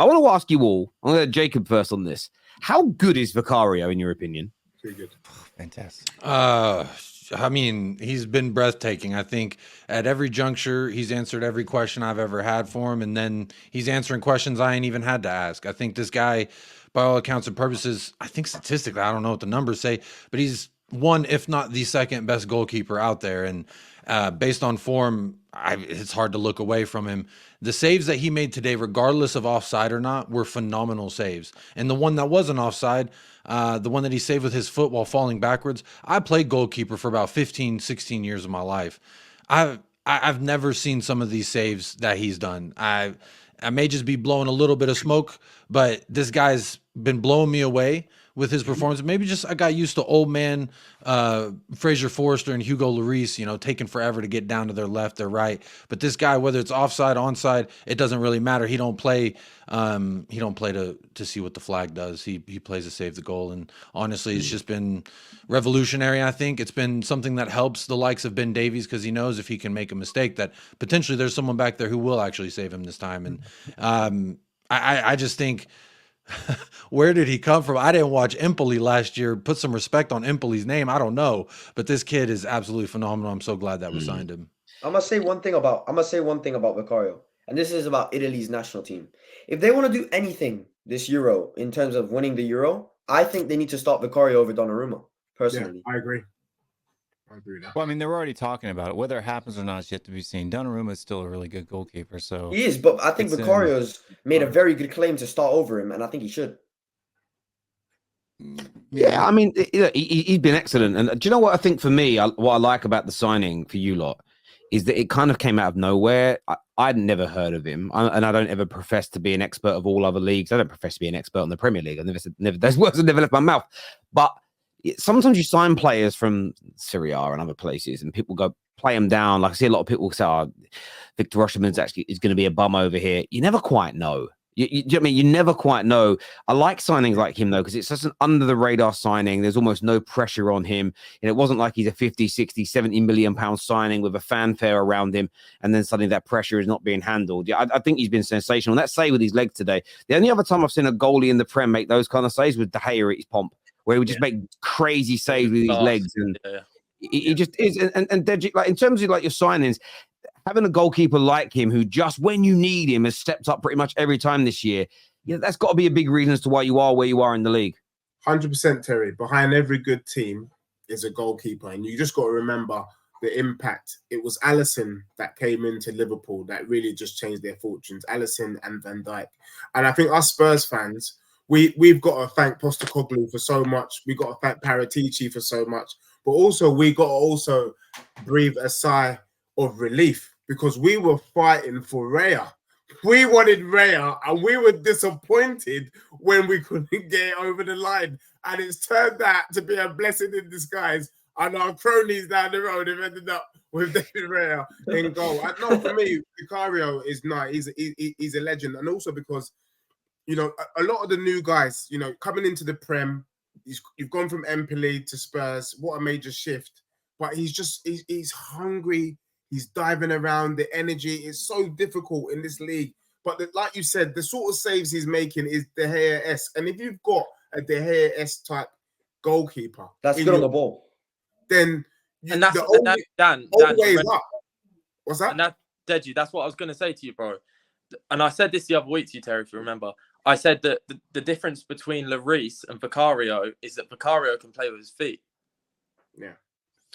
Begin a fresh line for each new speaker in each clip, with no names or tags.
I want to ask you all. I'm going to Jacob first on this. How good is Vicario in your opinion?
Pretty good.
Fantastic.
I mean, he's been breathtaking. I think at every juncture, he's answered every question I've ever had for him, and then he's answering questions I ain't even had to ask. I think this guy, by all accounts and purposes, I think statistically, I don't know what the numbers say, but he's one, if not the second best goalkeeper out there. And based on form, it's hard to look away from him. The saves that he made today, regardless of offside or not, were phenomenal saves. And the one that wasn't offside, the one that he saved with his foot while falling backwards, I played goalkeeper for about 15, 16 years of my life. I've never seen some of these saves that he's done. I may just be blowing a little bit of smoke, but this guy's been blowing me away with his performance. Maybe just I got used to old man Fraser Forrester and Hugo Lloris, taking forever to get down to their left, their right. But this guy, whether it's offside, onside, it doesn't really matter. He don't play. He don't play to see what the flag does. He plays to save the goal. And honestly, it's just been revolutionary. I think it's been something that helps the likes of Ben Davies, because he knows if he can make a mistake that potentially there's someone back there who will actually save him this time. And I just think. Where did he come from? I didn't watch Empoli last year. Put some respect on Empoli's name. I don't know, but this kid is absolutely phenomenal. I'm so glad that we signed him.
I'm gonna say one thing about Vicario, and this is about Italy's national team. If they want to do anything this Euro in terms of winning the Euro, I think they need to start Vicario over Donnarumma. Personally,
I agree. I agree with that.
Well, I mean, they're already talking about it. Whether it happens or not is yet to be seen. Donnarumma is still a really good goalkeeper. So
he is, but I think Vicario's made a very good claim to start over him, and I think he should.
Yeah, I mean, he's been excellent. And do you know what I think for me, what I like about the signing for you lot is that it kind of came out of nowhere. I'd never heard of him, and I don't ever profess to be an expert of all other leagues. I don't profess to be an expert on the Premier League. Those words have never left my mouth. But sometimes you sign players from Serie A and other places, and people go play them down. Like I see a lot of people say, "Oh, Victor Osimhen's is going to be a bum over here." You never quite know. You know what I mean? You never quite know. I like signings like him, though, because it's just an under-the-radar signing. There's almost no pressure on him. And it wasn't like he's a 50, 60, 70 million pound signing with a fanfare around him, and then suddenly that pressure is not being handled. Yeah, I think he's been sensational. And that save with his legs today. The only other time I've seen a goalie in the Prem make those kind of saves was De Gea at his pomp, where he would just make crazy saves with his legs. And he just is. And Deji, like in terms of like your signings, having a goalkeeper like him who just when you need him has stepped up pretty much every time this year, that's got to be a big reason as to why you are where you are in the league.
100%, Terry. Behind every good team is a goalkeeper, and you just got to remember the impact. It was Alisson that came into Liverpool that really just changed their fortunes. Alisson and Van Dijk. And I think us Spurs fans, we've got to thank Postecoglou for so much. We've got to thank Paratici for so much. But also, we got to also breathe a sigh of relief because we were fighting for Raya. We wanted Raya, and we were disappointed when we couldn't get it over the line. And it's turned out to be a blessing in disguise. And our cronies down the road have ended up with David Raya in goal. I know for me, Vicario is nice. He's a legend. And also because, you know, a lot of the new guys, you know, coming into the Prem, you've gone from Empoli to Spurs. What a major shift. But he's hungry. He's diving around. The energy is so difficult in this league. But like you said, the sort of saves he's making is De Gea-esque. And if you've got a De Gea-esque type goalkeeper,
that's good on the ball.
Then
Dan,
way is up. What's that?
And Deji, that's what I was going to say to you, bro. And I said this the other week to you, Terry, if you remember. I said that the difference between Lloris and Vicario is that Vicario can play with his feet.
Yeah.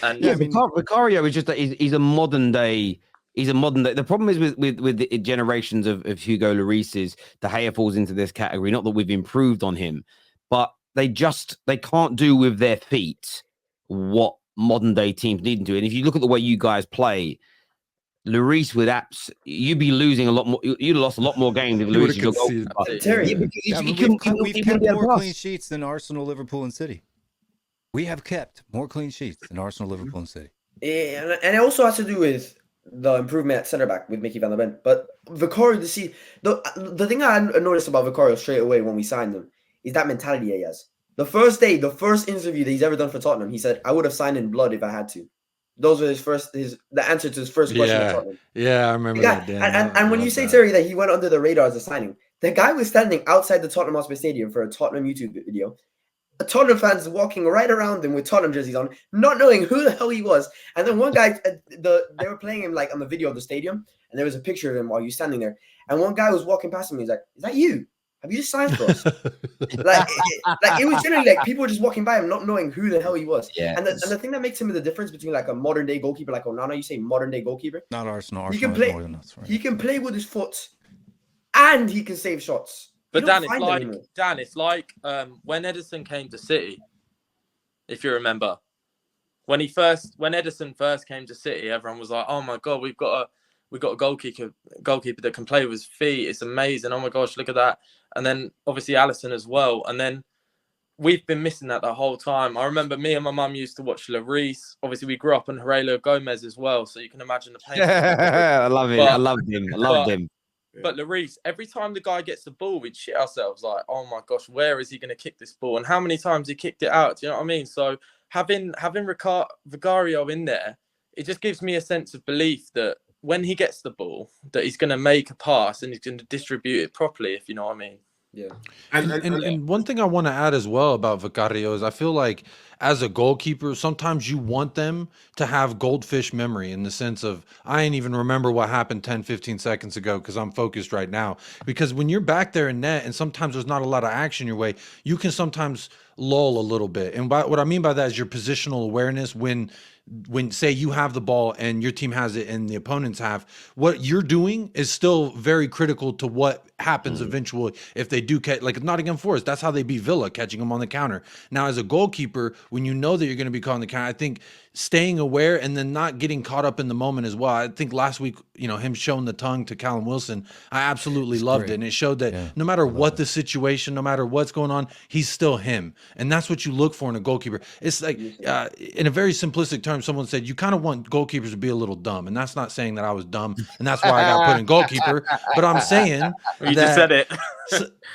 And
yeah, Vicario is just that he's a modern day. He's a modern day. The problem is with the generations of Hugo Lloris's, De Gea falls into this category. Not that we've improved on him, but they can't do with their feet what modern day teams need to do. And if you look at the way you guys play, Lloris with apps, you'd be losing a lot more. You'd have lost a lot more games if Lloris was your
Terry,
we've kept more clean sheets than Arsenal, Liverpool, and City. We have kept more clean sheets than Arsenal, Liverpool, and City.
Yeah, and it also has to do with the improvement at centre back with Mickey van der Ven. But Vicario, the thing I noticed about Vicario straight away when we signed him is that mentality he has. The first interview that he's ever done for Tottenham, he said, "I would have signed in blood if I had to." Those were the answer to his first question at Tottenham.
Yeah, I remember that.
And when you say, Terry, that he went under the radar as a signing, The guy was standing outside the Tottenham Hotspur Stadium for a Tottenham YouTube video. Tottenham fans walking right around him with Tottenham jerseys on, not knowing who the hell he was. And then one guy, they were playing him like on the video of the stadium, and there was a picture of him while he was standing there. And one guy was walking past him. He's like, "Is that you? Have you just signed for us?" It was generally like people were just walking by him, not knowing who the hell he was.
Yeah.
And the thing that makes him the difference between like a modern day goalkeeper, like Onana, you say modern day goalkeeper.
Not Arsenal.
He can
Arsenal is
play.
more than us, right?
He can play with his foot, and he can save shots.
But
You
Dan,
don't find that anymore.
it's like when Edison came to City, if you remember, when Edison first came to City, everyone was like, "Oh my God, we've got a goalkeeper that can play with his feet. It's amazing. Oh my gosh, look at that." And then obviously Alisson as well. And then we've been missing that the whole time. I remember me and my mum used to watch Lloris. Obviously, we grew up on Heurelho Gomez as well, so you can imagine the pain.
I love it. I loved him. I loved him.
But Lloris, every time the guy gets the ball, we'd shit ourselves like, "Oh my gosh, where is he going to kick this ball?" And how many times he kicked it out? Do you know what I mean? So having Vicario in there, it just gives me a sense of belief that when he gets the ball, that he's going to make a pass and he's going to distribute it properly, if you know what I mean.
Yeah.
And one thing I want to add as well about Vicario is I feel like as a goalkeeper, sometimes you want them to have goldfish memory in the sense of, I ain't even remember what happened 10, 15 seconds ago because I'm focused right now. Because when you're back there in net and sometimes there's not a lot of action your way, you can sometimes lull a little bit. And what I mean by that is your positional awareness when say you have the ball and your team has it and the opponents have, what you're doing is still very critical to what happens eventually if they do catch, like Nottingham Forest. That's how they beat Villa, catching them on the counter. Now, as a goalkeeper, when you know that you're going to be caught on the counter, I think staying aware and then not getting caught up in the moment as well. I think last week, him showing the tongue to Callum Wilson, I absolutely loved it. And it showed that no matter what the situation, no matter what's going on, he's still him. And that's what you look for in a goalkeeper. It's like, in a very simplistic term, someone said, you kind of want goalkeepers to be a little dumb. And that's not saying that I was dumb and that's why I got put in goalkeeper. But I'm saying
You just said it.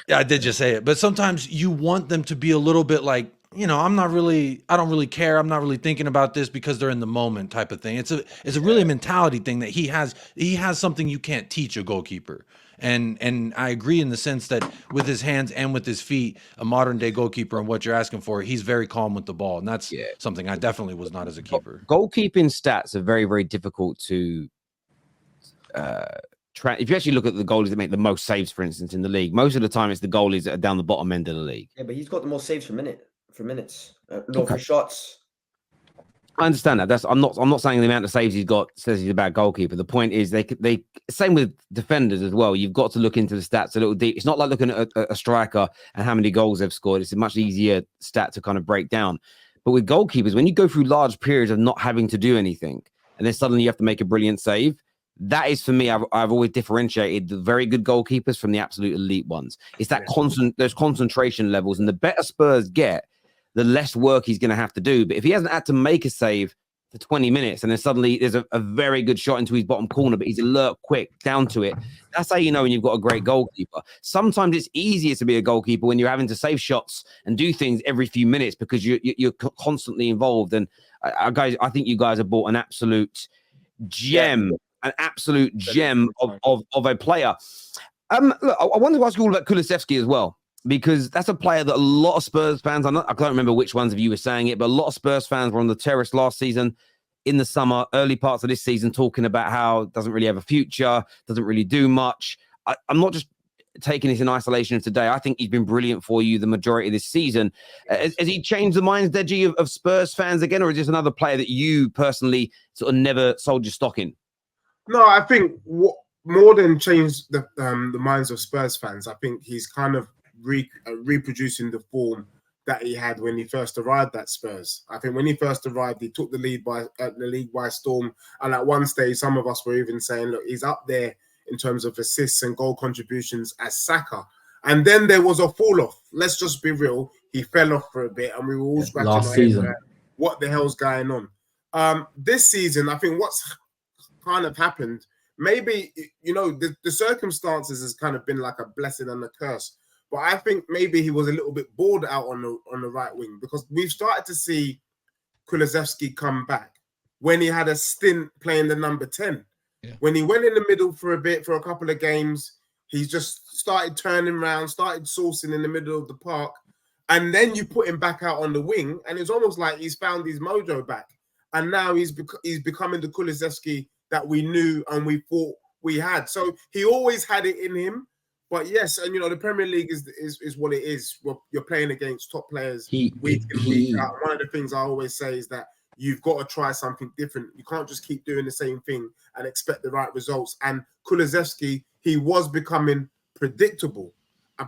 Yeah, I did just say it. But sometimes you want them to be a little bit like, I don't really care. I'm not really thinking about this because they're in the moment type of thing. It's a really mentality thing that he has something you can't teach a goalkeeper. And I agree in the sense that with his hands and with his feet, a modern day goalkeeper and what you're asking for, he's very calm with the ball. And that's something I definitely was not as a keeper.
Goalkeeping stats are very, very difficult to if you actually look at the goalies that make the most saves, for instance, in the league, most of the time it's the goalies that are down the bottom end of the league.
Yeah, but he's got the most saves for minutes. For shots.
I understand that. I'm not saying the amount of saves he's got says he's a bad goalkeeper. The point is they same with defenders as well. You've got to look into the stats a little deep. It's not like looking at a striker and how many goals they've scored. It's a much easier stat to kind of break down. But with goalkeepers, when you go through large periods of not having to do anything, and then suddenly you have to make a brilliant save, that is, for me, I've always differentiated the very good goalkeepers from the absolute elite ones. It's that those concentration levels, and the better Spurs get, the less work he's going to have to do. But if he hasn't had to make a save for 20 minutes and then suddenly there's a very good shot into his bottom corner, but he's alert, quick, down to it, that's how you know when you've got a great goalkeeper. Sometimes it's easier to be a goalkeeper when you're having to save shots and do things every few minutes because you're constantly involved. And guys, I think you guys have bought an absolute gem. An absolute gem of a player. Look, I wanted to ask you all about Kuluveski as well, because that's a player that a lot of Spurs fans, I can't remember which ones of you were saying it, but a lot of Spurs fans were on the terrace last season, in the summer, early parts of this season, talking about how it doesn't really have a future, doesn't really do much. I'm not just taking this in isolation of today. I think he's been brilliant for you the majority of this season. Has he changed the minds, Deji, of Spurs fans again, or is this another player that you personally sort of never sold your stock in?
No, I think what more than changed the minds of Spurs fans, I think he's kind of reproducing the form that he had when he first arrived at Spurs. I think when he first arrived, he took the league by storm, and at one stage, some of us were even saying, "Look, he's up there in terms of assists and goal contributions as Saka." And then there was a fall off. Let's just be real; he fell off for a bit, and we were all scratching our heads at what the hell's going on. This season, I think what's kind of happened, maybe the circumstances has kind of been like a blessing and a curse, but I think maybe he was a little bit bored out on the right wing, because we've started to see Kuluveski come back when he had a stint playing the number 10. When he went in the middle for a bit, for a couple of games, He's just started turning around, started sourcing in the middle of the park. And then you put him back out on the wing, and it's almost like he's found his mojo back. And now he's becoming the Kuluveski that we knew and we thought we had. So he always had it in him. But yes, and the Premier League is what it is. You're playing against top players week in, week out. One of the things I always say is that you've got to try something different. You can't just keep doing the same thing and expect the right results. And Kuluveski, he was becoming predictable.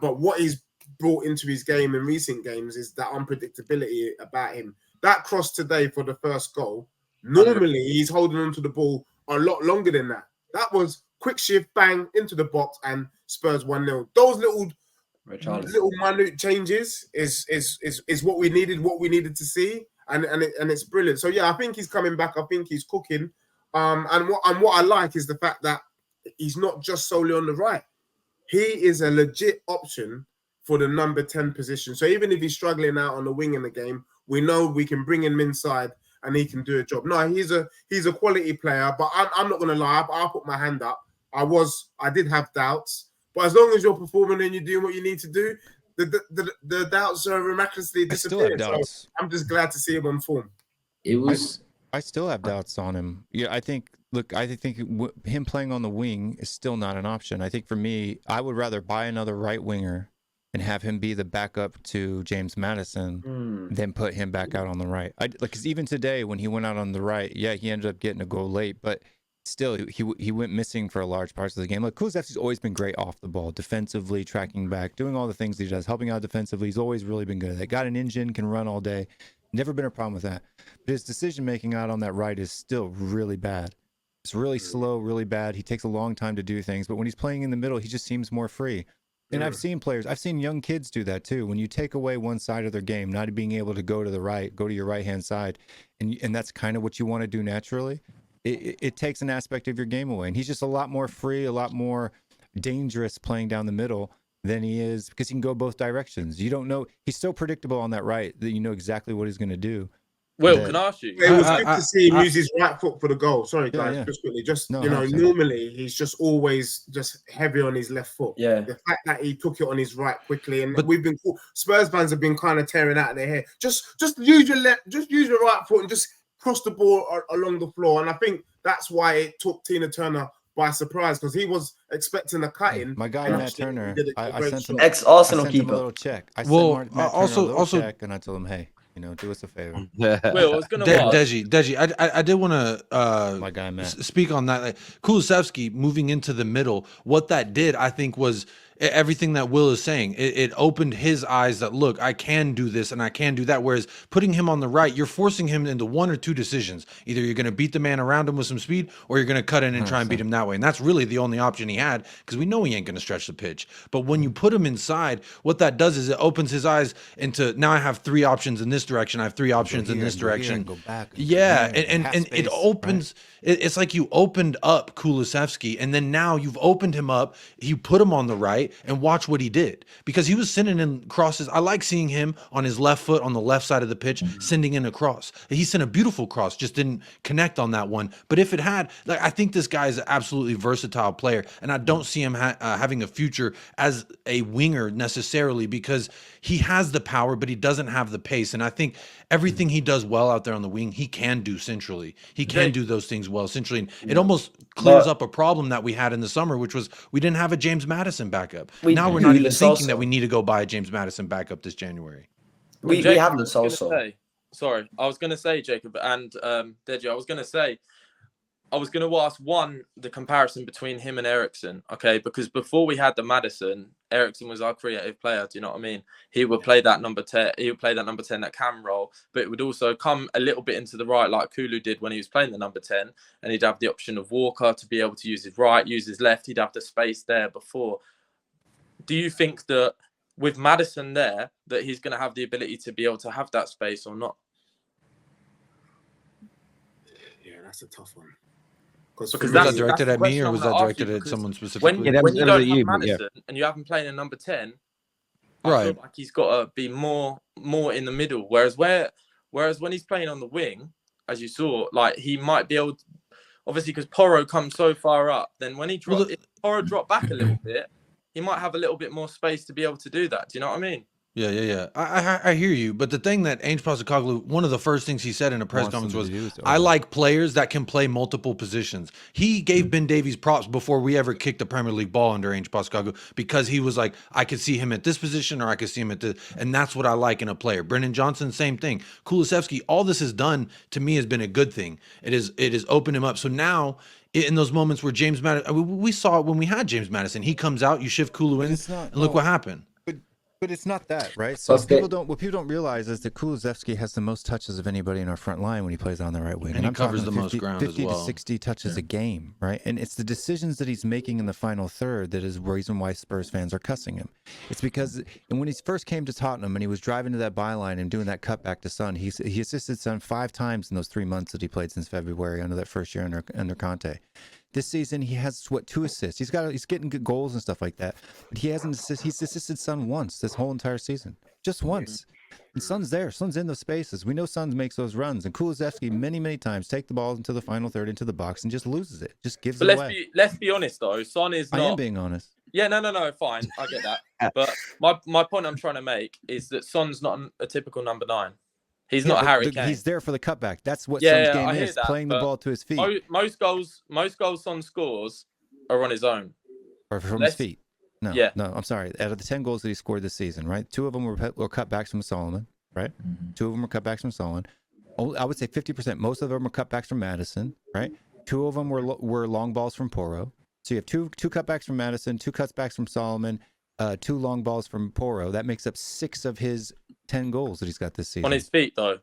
But what he's brought into his game in recent games is that unpredictability about him. That cross today for the first goal, normally he's holding onto the ball a lot longer than that. That was quick shift, bang, into the box, and Spurs 1-0. Those little minute changes is what we needed to see, and it's brilliant. So yeah, I think he's coming back. I think he's cooking. And what I like is the fact that he's not just solely on the right. He is a legit option for the number 10 position. So even if he's struggling out on the wing in the game, we know we can bring him inside and he can do a job. No, he's a quality player, but I'm not gonna lie, I'll put my hand up. I did have doubts, but as long as you're performing and you're doing what you need to do, the doubts are miraculously disappeared. So I'm just glad to see him on form.
I still have doubts on him. Yeah, I think him playing on the wing is still not an option. I think for me, I would rather buy another right winger and have him be the backup to James Maddison than put him back out on the right. Because even today when he went out on the right, yeah, he ended up getting a goal late, but still he went missing for large parts of the game. Like Kuluveski's always been great off the ball, defensively, tracking back, doing all the things he does, helping out defensively. He's always really been good at that. Got an engine, can run all day. Never been a problem with that. But his decision making out on that right is still really bad. It's really slow, really bad. He takes a long time to do things, but when he's playing in the middle, he just seems more free. And I've seen young kids do that too. When you take away one side of their game, not being able to go to the right, go to your right-hand side, and that's kind of what you want to do naturally, it takes an aspect of your game away. And he's just a lot more free, a lot more dangerous playing down the middle than he is, because he can go both directions. You don't know. He's so predictable on that right that you know exactly what he's going to do.
Will, can I ask you?
It was good to see him use his right foot for the goal. Sorry, guys, just quickly. Normally he's just always just heavy on his left foot.
Yeah.
The fact that he took it on his right quickly, and Spurs fans have been kind of tearing out their hair. Just use your right foot and just cross the ball along the floor. And I think that's why it took Tina Turner by surprise, because he was expecting a cut-in.
My guy Matt Turner, I sent him
ex-Arsenal keeper.
A little check. I sent Matt Turner a little check, and I told him, hey, do us a favor.
Will, I was gonna
Deji, I did want to
my guy Matt
speak on that. Like, Kuluveski moving into the middle, what that did, I think, was everything that Will is saying. It opened his eyes that, look, I can do this and I can do that. Whereas putting him on the right, you're forcing him into one or two decisions. Either you're going to beat the man around him with some speed, or you're going to cut in and try and beat him that way. And that's really the only option he had, because we know he ain't going to stretch the pitch. But when you put him inside, what that does is it opens his eyes into, now I have three options in this direction. I have three options in this direction.
Go back.
Yeah, and it opens. Right? It's like you opened up Kuluveski, and then now you've opened him up. You put him on the right, and watch what he did, because he was sending in crosses. I like seeing him on his left foot on the left side of the pitch, sending in a cross. He sent a beautiful cross, just didn't connect on that one. But if it had, like, I think this guy is an absolutely versatile player, and I don't see him having a future as a winger necessarily, because he has the power, but he doesn't have the pace. And I think everything he does well out there on the wing, he can do centrally. He can do those things well centrally. And it almost clears up a problem that we had in the summer, which was we didn't have a James Maddison backup. Now we're not even thinking that we need to go buy a James Maddison backup this January.
We have this also.
Sorry, I was going to say, Jacob and Deji, I was going to ask the comparison between him and Eriksen, okay? Because before we had the Maddison, Eriksen was our creative player. Do you know what I mean? He would play that number 10. He would play that number 10, that cam role, but it would also come a little bit into the right, like Kulu did when he was playing the number 10, and he'd have the option of Walker to be able to use his right, use his left. He'd have the space there before. Do you think that with Maddison there, that he's going to have the ability to be able to have that space or not?
Yeah, that's a tough one.
Was that directed at me, or was that directed at someone specifically?
When you don't have Maddison and you have him playing a number 10, I feel like he's got to be more in the middle. Whereas when he's playing on the wing, as you saw, like, he might be able to, obviously, because Porro comes so far up. Then when if Porro dropped back a little bit, he might have a little bit more space to be able to do that. Do you know what I mean?
Yeah. I hear you, but the thing that Ainge Postecoglou, one of the first things he said in a press conference was, "I like players that can play multiple positions." He gave Ben Davies props before we ever kicked the Premier League ball under Ainge Postecoglou because he was like, "I could see him at this position or I could see him at this," and that's what I like in a player. Brendan Johnson, same thing. Kulusevski, all this has done to me has been a good thing. It has opened him up. So now, in those moments where James Madison, we saw it when we had James Madison. He comes out, you shift Kulu in, and look what happened.
But it's not that, right? So what people don't realize is that Kulusevski has the most touches of anybody in our front line when he plays on the right wing.
And he covers the most ground
50
as well.
to 60 touches a game, right? And it's the decisions that he's making in the final third that is the reason why Spurs fans are cussing him. It's because and when he first came to Tottenham and he was driving to that byline and doing that cutback to Son, he assisted Son 5 times in those 3 months that he played since February under that first year under Conte. This season, he has 2 assists. He's getting good goals and stuff like that. But he hasn't he's assisted Son once this whole entire season, just once. And Son's there. Son's in those spaces. We know Son makes those runs. And Kulusevski many times take the ball into the final third into the box and just loses it. Just gives it away.
Let's be honest though. Son is not.
I am being honest.
Yeah, no, fine. I get that. But my point I'm trying to make is that Son's not a typical number 9. He's not Harry Kane.
He's there for the cutback. That's what Son's game is, playing the ball to his feet.
Most goals Son scores are on his own.
Or from his feet. No,
yeah.
No, I'm sorry. Out of the 10 goals that he scored this season, right? 2 of them were cutbacks from Solomon, right? 2 of them were cutbacks from Solomon. I would say 50%. Most of them were cutbacks from Madison, right? 2 of them were long balls from Porro. So you have two cutbacks from Madison, 2 cutbacks from Solomon, 2 long balls from Porro. That makes up 6 of his 10 goals that he's got this season.
On his feet, though.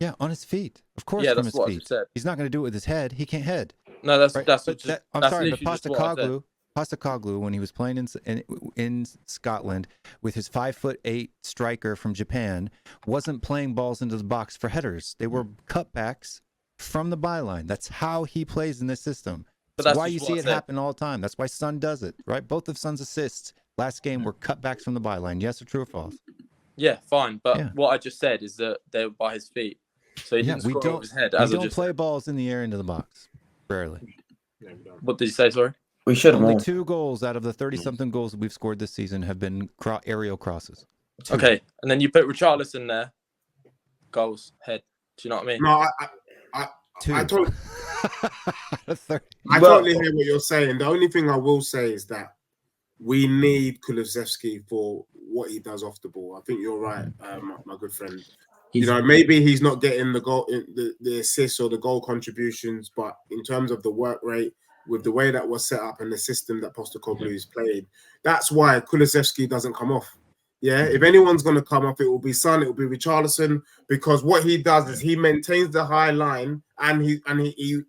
Yeah, on his feet. Of course,
yeah,
from
that's
his
what
feet.
I said.
He's not going to do it with his head. He can't head.
No, that's
right?
that's
but
just.
I'm
that's
sorry, but Postecoglou, when he was playing in Scotland with his 5'8" striker from Japan, wasn't playing balls into the box for headers. They were cutbacks from the byline. That's how he plays in this system. That's why you see it happen all the time. That's why Son does it, right? Both of Son's assists last game were cutbacks from the byline. Yes or true or false?
Yeah, fine. But what I just said is that they were by his feet. So he didn't score with his head.
We don't play balls in the air into the box. Rarely.
What did you say, sorry?
We should have
Only
more.
2 goals out of the 30-something goals that we've scored this season have been aerial crosses. 2.
Okay, and then you put Richarlison there. Goals, head. Do you know what I mean?
No, I totally hear what you're saying. The only thing I will say is that we need Kulusevski for what he does off the ball. I think you're right, my good friend. Maybe he's not getting the goal, the assists or the goal contributions, but in terms of the work rate, with the way that was set up and the system that Postecoglou is playing, that's why Kulusevski doesn't come off. Yeah, if anyone's going to come off, it will be Son, it will be Richarlison, because what he does is he maintains the high line and he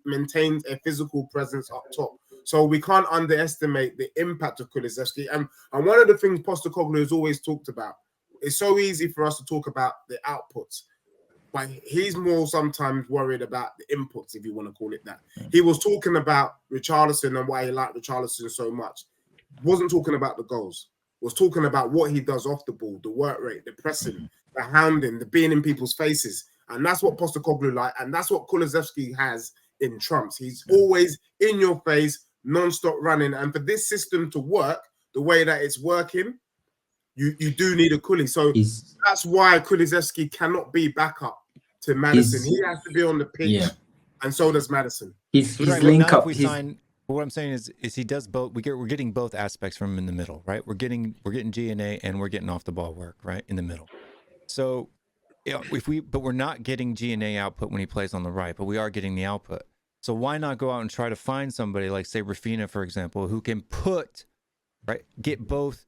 maintains a physical presence up top. So we can't underestimate the impact of Kulusevski. And one of the things Postecoglou has always talked about, it's so easy for us to talk about the outputs, but he's more sometimes worried about the inputs, if you want to call it that. He was talking about Richarlison and why he liked Richarlison so much. Wasn't talking about the goals. Was talking about what he does off the ball, the work rate, the pressing, the hounding, the being in people's faces. And that's what Postecoglou like, and that's what Kulusevski has in trumps. He's always in your face, non-stop running. And for this system to work the way that it's working, you do need a Kuli. So that's why Kulusevski cannot be backup to Madison. He has to be on the pitch, and so does Madison.
His link up.
What I'm saying is he does both. We're getting both aspects from him in the middle, right? We're getting G&A and we're getting off the ball work, right, in the middle. So but we're not getting G&A output when he plays on the right, but we are getting the output. So why not go out and try to find somebody like, say, Rafinha, for example, who can get both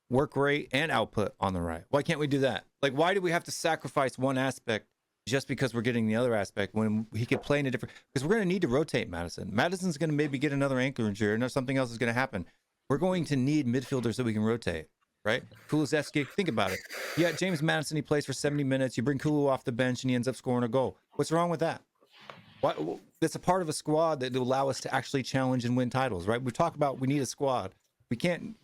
work rate and output on the right? Why can't we do that? Like, why do we have to sacrifice one aspect just because we're getting the other aspect when he could play in a different? Because we're going to need to rotate Madison. Madison's going to maybe get another ankle injury, and something else is going to happen. We're going to need midfielders that we can rotate, right? Kulusevski, think about it. Yeah, James Madison, he plays for 70 minutes. You bring Kulu off the bench, and he ends up scoring a goal. What's wrong with that? That's a part of a squad that will allow us to actually challenge and win titles, right? We talk about we need a squad. We can't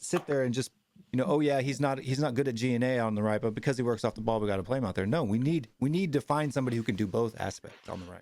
sit there and just, he's not good at G&A on the right, but because he works off the ball, we got to play him out there. No, we need to find somebody who can do both aspects on the right.